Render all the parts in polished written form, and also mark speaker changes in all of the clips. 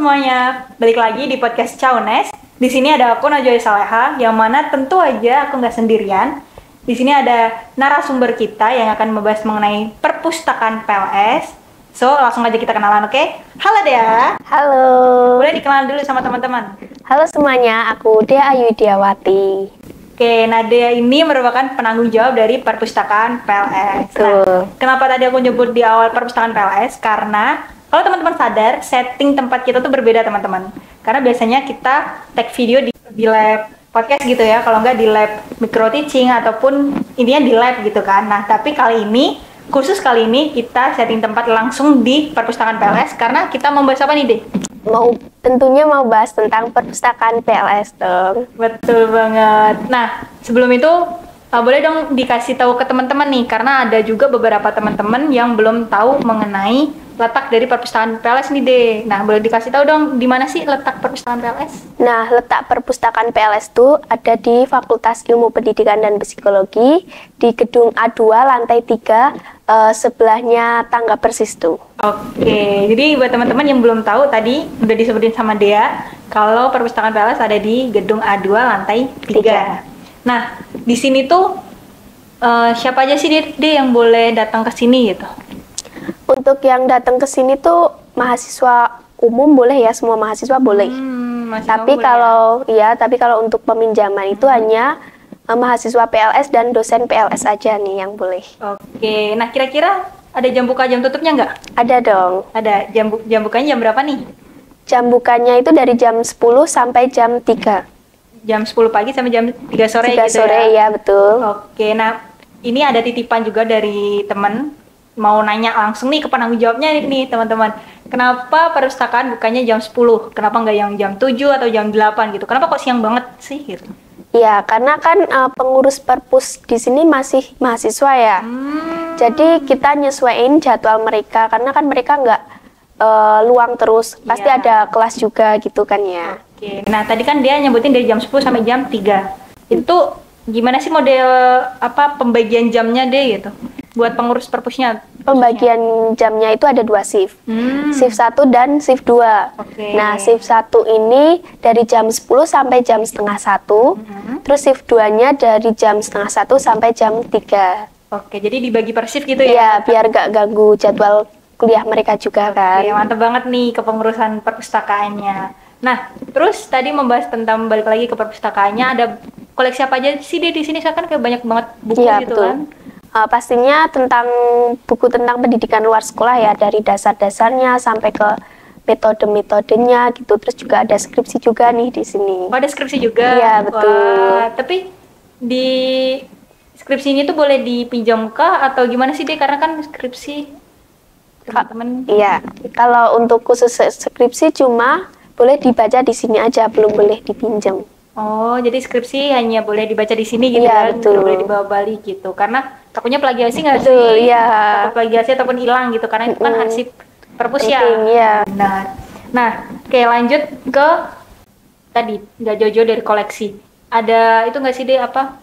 Speaker 1: semuanya, balik lagi di podcast Caunes. Di sini ada aku Najwa Saleha, yang mana tentu aja aku nggak sendirian. Di sini ada narasumber kita yang akan membahas mengenai perpustakaan PLS. So, langsung aja kita kenalan, oke? Halo Dea.
Speaker 2: Halo.
Speaker 1: Boleh dikenalan dulu sama teman-teman.
Speaker 2: Halo semuanya, aku Dea Ayu Diawati.
Speaker 1: Oke, nah Dea ini merupakan penanggung jawab dari perpustakaan PLS.
Speaker 2: Betul.
Speaker 1: Nah, kenapa tadi aku nyebut di awal perpustakaan PLS? Karena kalau teman-teman sadar, setting tempat kita tuh berbeda teman-teman. Karena biasanya kita take video di lab podcast gitu ya, kalau nggak di lab micro teaching ataupun intinya di lab gitu kan. Nah, tapi khusus kali ini kita setting tempat langsung di perpustakaan PLS karena kita membahas apa nih, Deh?
Speaker 2: Tentunya mau bahas tentang perpustakaan PLS dong.
Speaker 1: Betul banget. Nah, sebelum itu boleh dong dikasih tahu ke teman-teman nih, karena ada juga beberapa teman-teman yang belum tahu mengenai letak dari perpustakaan PLS nih, Deh. Nah, boleh dikasih tahu dong di mana sih letak perpustakaan PLS?
Speaker 2: Nah, letak perpustakaan PLS itu ada di Fakultas Ilmu Pendidikan dan Psikologi di gedung A2 lantai 3, sebelahnya Tangga Persis tuh.
Speaker 1: Oke, jadi buat teman-teman yang belum tahu, tadi udah disebutin sama Dea kalau perpustakaan PLS ada di gedung A2 lantai 3. Nah, di sini tuh siapa aja sih Dea yang boleh datang ke sini gitu?
Speaker 2: Untuk yang datang ke sini tuh mahasiswa umum boleh ya, semua mahasiswa boleh. Tapi kalau untuk peminjaman itu hanya mahasiswa PLS dan dosen PLS aja nih yang boleh.
Speaker 1: Oke, nah kira-kira ada jam buka jam tutupnya nggak?
Speaker 2: Ada dong.
Speaker 1: Ada, jam bukanya jam berapa nih?
Speaker 2: Jam bukanya itu dari jam 10 sampai jam 3.
Speaker 1: Jam 10 pagi sampai jam 3 sore
Speaker 2: 3
Speaker 1: gitu
Speaker 2: sore, ya betul.
Speaker 1: Oke, nah ini ada titipan juga dari teman, mau nanya langsung nih ke penanggung jawabnya nih teman-teman. Kenapa perpustakaan bukanya jam 10? Kenapa nggak yang jam 7 atau jam 8 gitu? Kenapa kok siang banget sih gitu?
Speaker 2: Ya, karena kan pengurus perpus di sini masih mahasiswa ya. Jadi kita nyesuaiin jadwal mereka, karena kan mereka nggak luang terus. Pasti ada kelas juga gitu kan ya.
Speaker 1: Oke, nah tadi kan dia nyebutin dari jam 10 sampai jam 3. Itu gimana sih model pembagian jamnya deh gitu? Buat pengurus perpusnya?
Speaker 2: Pembagian jamnya itu ada 2 shift. Shift 1 dan shift 2.
Speaker 1: Oke.
Speaker 2: Nah, shift 1 ini dari jam 10 sampai jam setengah 1. Terus shift 2-nya dari jam setengah 1 sampai jam 3.
Speaker 1: Oke, jadi dibagi per shift gitu ya?
Speaker 2: Iya, biar gak ganggu jadwal kuliah mereka juga kan.
Speaker 1: Oke, mantep banget nih kepengurusan perpustakaannya. Nah, terus tadi membahas tentang balik lagi ke perpustakaannya, ada koleksi apa aja sih di sini? Saya kan kayak banyak banget buku gitu
Speaker 2: betul.
Speaker 1: kan?
Speaker 2: Pastinya tentang buku tentang pendidikan luar sekolah ya, dari dasar-dasarnya sampai ke metode-metodenya gitu. Terus juga ada skripsi juga nih di sini.
Speaker 1: Oh, ada skripsi juga?
Speaker 2: Iya, betul.
Speaker 1: Wah, tapi di skripsi ini tuh boleh dipinjam kah atau gimana sih deh? Karena kan skripsi teman-teman.
Speaker 2: Iya, kalau untuk khusus skripsi cuma boleh dibaca di sini aja, belum boleh dipinjam.
Speaker 1: Oh, jadi skripsi hanya boleh dibaca di sini gitu
Speaker 2: Iya,
Speaker 1: kan?
Speaker 2: betul.
Speaker 1: Nggak boleh dibawa balik gitu. Karena takutnya plagiasi nggak sih?
Speaker 2: Betul, iya.
Speaker 1: Takut plagiasi ataupun hilang gitu. Karena itu kan arsip perpus ya.
Speaker 2: Penting, iya.
Speaker 1: Nah, oke, lanjut ke tadi, nggak jauh-jauh dari koleksi. Ada itu nggak sih deh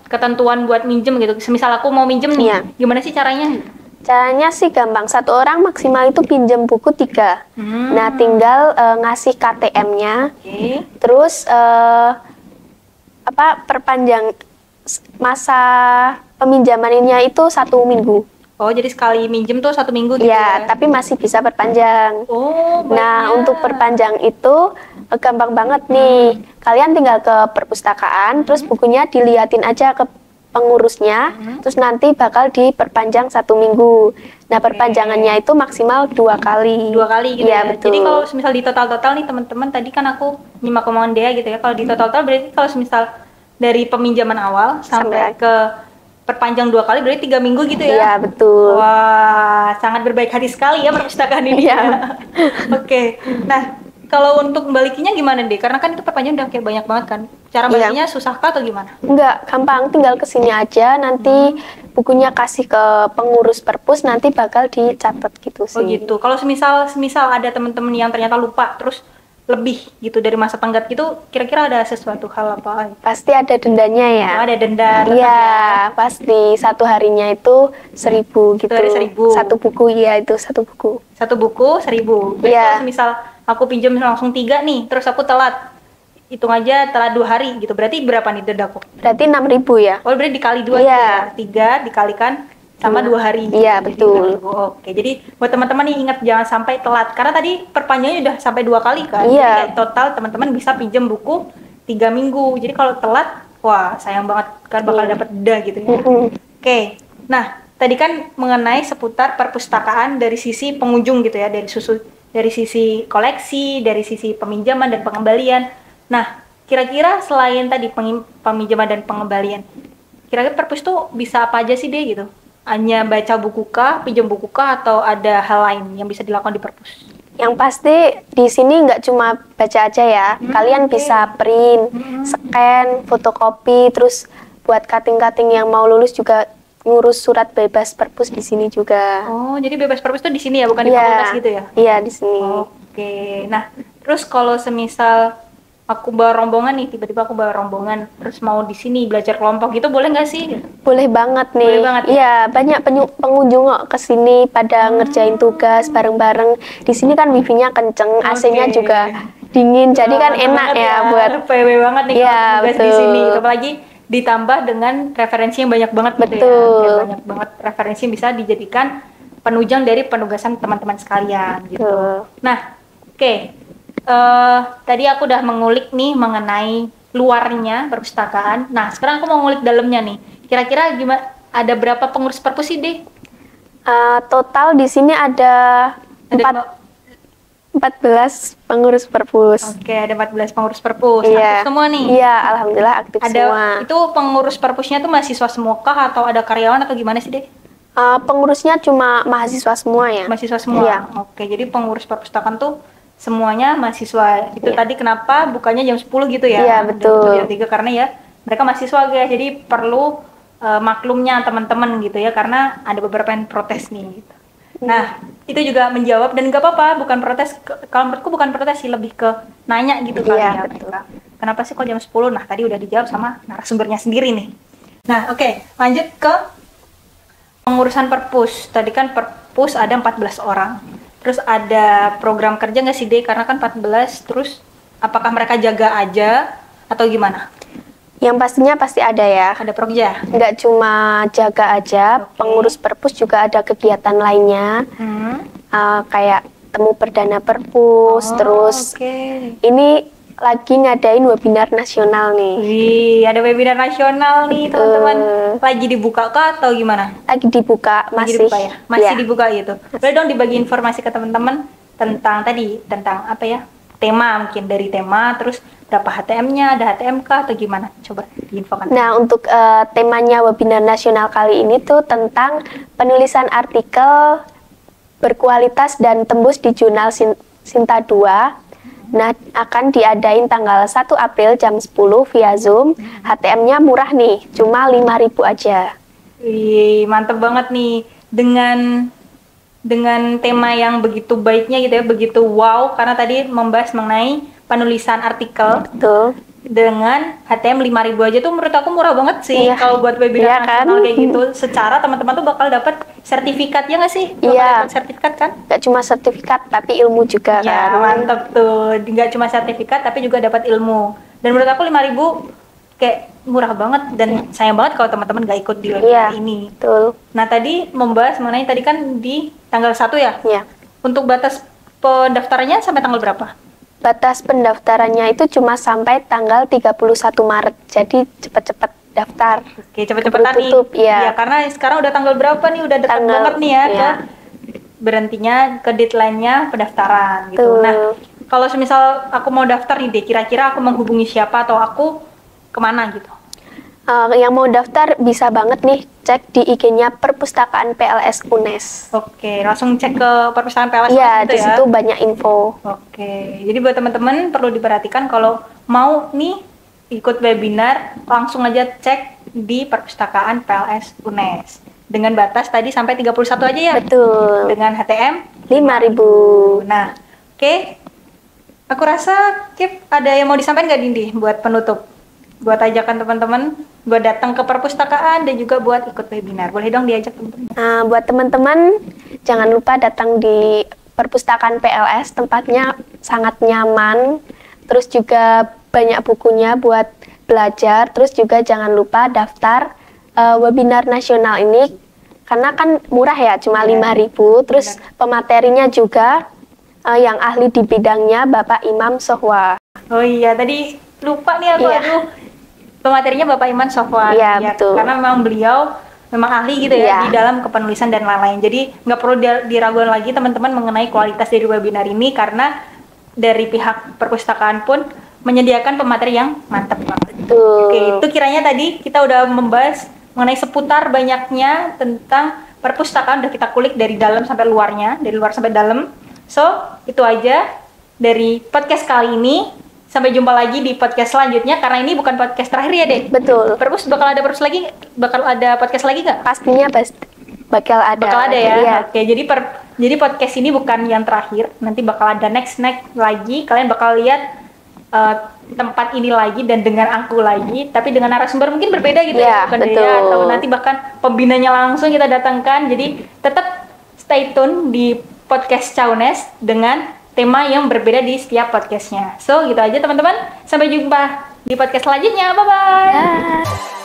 Speaker 1: ketentuan buat minjem gitu? Semisal aku mau minjem nih,
Speaker 2: Iya.
Speaker 1: gimana sih caranya?
Speaker 2: Caranya sih gampang, satu orang maksimal itu pinjam buku 3. Nah, tinggal ngasih KTM-nya.
Speaker 1: Oke.
Speaker 2: Terus perpanjang masa peminjamannya itu 1 minggu.
Speaker 1: Oh, jadi sekali minjem tuh 1 minggu gitu
Speaker 2: Ya, tapi masih bisa perpanjang.
Speaker 1: Oh,
Speaker 2: Nah,
Speaker 1: banyak.
Speaker 2: untuk perpanjang itu gampang banget nih. Kalian tinggal ke perpustakaan, terus bukunya diliatin aja ke pengurusnya, terus nanti bakal diperpanjang 1 minggu. Nah, perpanjangannya itu maksimal 2 kali.
Speaker 1: 2 kali gitu
Speaker 2: ya?
Speaker 1: ya.
Speaker 2: Betul.
Speaker 1: Jadi kalau semisal di total nih teman-teman, tadi kan aku nyimak omongan Dea gitu ya. Kalau di total berarti kalau semisal dari peminjaman awal sampai ke perpanjang 2 kali berarti 3 minggu gitu ya?
Speaker 2: Iya, betul.
Speaker 1: Wah, sangat berbaik hati sekali ya perpustakaan ini.
Speaker 2: Iya.
Speaker 1: Oke. Nah, kalau untuk balikinya gimana deh? Karena kan itu perpanjang udah kayak banyak banget kan. Cara balikinya susah kah atau gimana?
Speaker 2: Enggak, gampang. Tinggal kesini aja, nanti bukunya kasih ke pengurus perpus, nanti bakal dicatat gitu sih.
Speaker 1: Oh gitu. Kalau semisal ada teman-teman yang ternyata lupa, terus lebih gitu dari masa tenggat gitu, kira-kira ada sesuatu hal apa?
Speaker 2: Pasti ada dendanya ya.
Speaker 1: Oh, ada denda.
Speaker 2: Iya, pasti 1 harinya itu 1.000 gitu.
Speaker 1: 1 hari 1.000.
Speaker 2: 1 buku, iya itu 1 buku.
Speaker 1: 1 buku 1.000. Berarti
Speaker 2: Iya.
Speaker 1: kalau semisal aku pinjam langsung 3 nih, terus aku telat. Hitung aja telat 2 hari gitu. Berarti berapa nih denda aku?
Speaker 2: Berarti 6.000 ya?
Speaker 1: Oh, berarti dikali 2
Speaker 2: Iya.
Speaker 1: ya. 3 dikalikan sama 2 hari.
Speaker 2: Iya,
Speaker 1: Jadi
Speaker 2: betul.
Speaker 1: 6.000. Oke, jadi buat teman-teman nih ingat jangan sampai telat. Karena tadi perpanjangnya udah sampai 2 kali kan. Jadi
Speaker 2: Iya.
Speaker 1: kayak total teman-teman bisa pinjam buku 3 minggu. Jadi kalau telat, wah sayang banget kan bakal
Speaker 2: Iya.
Speaker 1: dapat denda gitu ya. Oke, nah tadi kan mengenai seputar perpustakaan dari sisi pengunjung gitu ya, dari sisi koleksi, dari sisi peminjaman dan pengembalian. Nah, kira-kira selain tadi peminjaman dan pengembalian, kira-kira perpus tuh bisa apa aja sih deh gitu? Hanya baca buku kah, pinjam buku kah, atau ada hal lain yang bisa dilakukan di perpus?
Speaker 2: Yang pasti di sini nggak cuma baca aja ya. Kalian
Speaker 1: oke.
Speaker 2: bisa print, scan, fotokopi, terus buat cutting-cutting yang mau lulus juga ngurus surat bebas perpus di sini juga.
Speaker 1: Oh, jadi bebas perpus tuh di sini ya, bukan di
Speaker 2: Iya.
Speaker 1: fakultas gitu ya?
Speaker 2: Iya, di sini.
Speaker 1: Oke, nah terus kalau semisal aku bawa rombongan nih, tiba-tiba aku bawa rombongan, terus mau di sini belajar kelompok gitu boleh nggak sih?
Speaker 2: Boleh banget nih.
Speaker 1: Boleh banget ya?
Speaker 2: Iya, banyak pengunjung kok ke sini pada ngerjain tugas bareng-bareng. Di sini kan wifi-nya kenceng, AC-nya
Speaker 1: Oke.
Speaker 2: juga dingin, jadi kan
Speaker 1: Mantap
Speaker 2: enak
Speaker 1: banget
Speaker 2: ya buat.
Speaker 1: PW banget nih
Speaker 2: Iya,
Speaker 1: kalau tugas di
Speaker 2: betul.
Speaker 1: sini, apalagi ditambah dengan referensi yang banyak banget gitu ya.
Speaker 2: Betul.
Speaker 1: Kayak banyak banget referensi yang bisa dijadikan penunjang dari penugasan teman-teman sekalian gitu.
Speaker 2: Betul.
Speaker 1: Nah, oke. Tadi aku udah mengulik nih mengenai luarnya perpustakaan. Nah, sekarang aku mau ngulik dalamnya nih. Kira-kira gimana? Ada berapa pengurus perpus sih deh?
Speaker 2: Total di sini ada
Speaker 1: Ada
Speaker 2: 14 pengurus perpus.
Speaker 1: Oke, ada 14 pengurus perpus.
Speaker 2: Iya.
Speaker 1: Aktif semua nih.
Speaker 2: Iya, alhamdulillah aktif
Speaker 1: Ada
Speaker 2: semua.
Speaker 1: itu pengurus perpusnya tuh mahasiswa semua kah atau ada karyawan atau gimana sih deh?
Speaker 2: Pengurusnya cuma mahasiswa semua ya.
Speaker 1: Mahasiswa semua.
Speaker 2: Iya.
Speaker 1: Oke, jadi pengurus perpustakaan tuh semuanya mahasiswa. Itu
Speaker 2: Iya.
Speaker 1: tadi kenapa bukannya jam 10 gitu ya?
Speaker 2: Iya,
Speaker 1: Dan
Speaker 2: betul.
Speaker 1: jam 3 karena ya mereka mahasiswa guys. Jadi perlu maklumnya teman-teman gitu ya karena ada beberapa yang protes nih gitu. Nah, itu juga menjawab dan nggak apa-apa, bukan protes. Kalau menurutku bukan protes sih, lebih ke nanya gitu kali
Speaker 2: Iya,
Speaker 1: ya
Speaker 2: betul.
Speaker 1: mereka. Kenapa sih kok jam 10? Nah, tadi udah dijawab sama narasumbernya sendiri nih. Nah, oke, lanjut ke pengurusan perpus. Tadi kan perpus ada 14 orang. Terus ada program kerja nggak sih, Dek? Karena kan 14, terus apakah mereka jaga aja atau gimana?
Speaker 2: Yang pastinya pasti ada ya.
Speaker 1: Ada prokja?
Speaker 2: Nggak cuma jaga aja,
Speaker 1: Oke.
Speaker 2: pengurus perpus juga ada kegiatan lainnya, kayak temu perdana perpus,
Speaker 1: Oh,
Speaker 2: terus
Speaker 1: oke.
Speaker 2: ini lagi ngadain webinar nasional nih.
Speaker 1: Wih, ada webinar nasional nih teman-teman. Lagi dibuka kah atau gimana?
Speaker 2: Lagi dibuka,
Speaker 1: Lagi
Speaker 2: masih
Speaker 1: dibuka ya? Masih
Speaker 2: ya.
Speaker 1: dibuka gitu. Boleh dong dibagi informasi ke teman-teman tentang apa ya? Tema mungkin dari tema, terus berapa HTM-nya, ada HTM kah atau gimana? Coba diinfokan.
Speaker 2: Nah, untuk temanya webinar nasional kali ini tuh tentang penulisan artikel berkualitas dan tembus di jurnal Sinta 2. Nah, akan diadain tanggal 1 April jam 10 via Zoom. HTM-nya murah nih, cuma 5.000 aja.
Speaker 1: Wih, mantep banget nih dengan tema yang begitu baiknya gitu ya, begitu wow karena tadi membahas mengenai penulisan artikel
Speaker 2: Betul.
Speaker 1: dengan HTM 5.000 aja tuh menurut aku murah banget sih.
Speaker 2: Iya.
Speaker 1: Kalau buat webinar
Speaker 2: Iya kan?
Speaker 1: nasional kayak gitu, secara teman-teman tuh bakal dapat sertifikat ya nggak sih? Bakal
Speaker 2: Iya.
Speaker 1: dapat sertifikat kan?
Speaker 2: Nggak cuma sertifikat, tapi ilmu juga
Speaker 1: Ya,
Speaker 2: kan.
Speaker 1: mantep tuh. Nggak cuma sertifikat tapi juga dapat ilmu. Dan menurut aku 5.000 kayak murah banget dan sayang banget kalau teman-teman nggak ikut di webinar
Speaker 2: Iya,
Speaker 1: ini.
Speaker 2: betul.
Speaker 1: Nah, tadi membahas mengenai tadi kan di tanggal 1 ya.
Speaker 2: Ya.
Speaker 1: Untuk batas pendaftarannya sampai tanggal berapa?
Speaker 2: Batas pendaftarannya itu cuma sampai tanggal 31 Maret. Jadi cepet-cepet daftar.
Speaker 1: Oke, cepet-cepetan nih.
Speaker 2: Keburu tutup, ya.
Speaker 1: Ya, karena sekarang udah tanggal berapa nih? Udah dekat
Speaker 2: Tanggal,
Speaker 1: banget nih ya,
Speaker 2: ya.
Speaker 1: ke berhentinya ke deadline-nya pendaftaran gitu.
Speaker 2: Betul.
Speaker 1: Nah, kalau semisal aku mau daftar nih deh, kira-kira aku menghubungi siapa atau aku kemana gitu?
Speaker 2: Yang mau daftar bisa banget nih cek di IG-nya Perpustakaan PLS UNES.
Speaker 1: Oke, langsung cek ke perpustakaan PLS
Speaker 2: Iya,
Speaker 1: gitu
Speaker 2: di situ banyak info.
Speaker 1: Oke, jadi buat teman-teman perlu diperhatikan kalau mau nih ikut webinar, langsung aja cek di perpustakaan PLS UNES. Dengan batas tadi sampai 31 aja ya?
Speaker 2: Betul.
Speaker 1: Dengan HTM
Speaker 2: 5.000.
Speaker 1: Nah, oke. Aku rasa Kip ada yang mau disampaikan nggak Dindi buat penutup? Buat ajakan teman-teman buat datang ke perpustakaan dan juga buat ikut webinar. Boleh dong diajak teman-teman.
Speaker 2: Buat teman-teman jangan lupa datang di perpustakaan PLS tempatnya sangat nyaman, terus juga banyak bukunya buat belajar, terus juga jangan lupa daftar webinar nasional ini karena kan murah ya, cuma 5.000, terus pematerinya juga yang ahli di bidangnya Bapak Imam Sohwa.
Speaker 1: Oh iya, tadi lupa nih aku, aduh. Pematerinya Bapak Iman Sohwa.
Speaker 2: Iya, betul.
Speaker 1: Karena memang beliau memang ahli gitu ya di dalam kepenulisan dan lain-lain. Jadi nggak perlu diragukan lagi teman-teman mengenai kualitas dari webinar ini karena dari pihak perpustakaan pun menyediakan pemateri yang mantap banget. Oke, itu kiranya tadi kita udah membahas mengenai seputar banyaknya tentang perpustakaan, udah kita kulik dari dalam sampai luarnya, dari luar sampai dalam. So, itu aja dari podcast kali ini. Sampai jumpa lagi di podcast selanjutnya karena ini bukan podcast terakhir ya, Dek.
Speaker 2: Betul.
Speaker 1: Perpus bakal ada podcast lagi nggak?
Speaker 2: Pastinya bakal ada.
Speaker 1: Bakal ada ya.
Speaker 2: Iya.
Speaker 1: Oke, jadi podcast ini bukan yang terakhir. Nanti bakal ada next lagi. Kalian bakal lihat tempat ini lagi dan dengan aku lagi, tapi dengan narasumber mungkin berbeda gitu ya. Bukan
Speaker 2: betul.
Speaker 1: dia atau nanti bahkan pembinanya langsung kita datangkan. Jadi tetap stay tune di podcast Caunes dengan tema yang berbeda di setiap podcastnya. So, gitu aja teman-teman. Sampai jumpa di podcast selanjutnya. Bye-bye.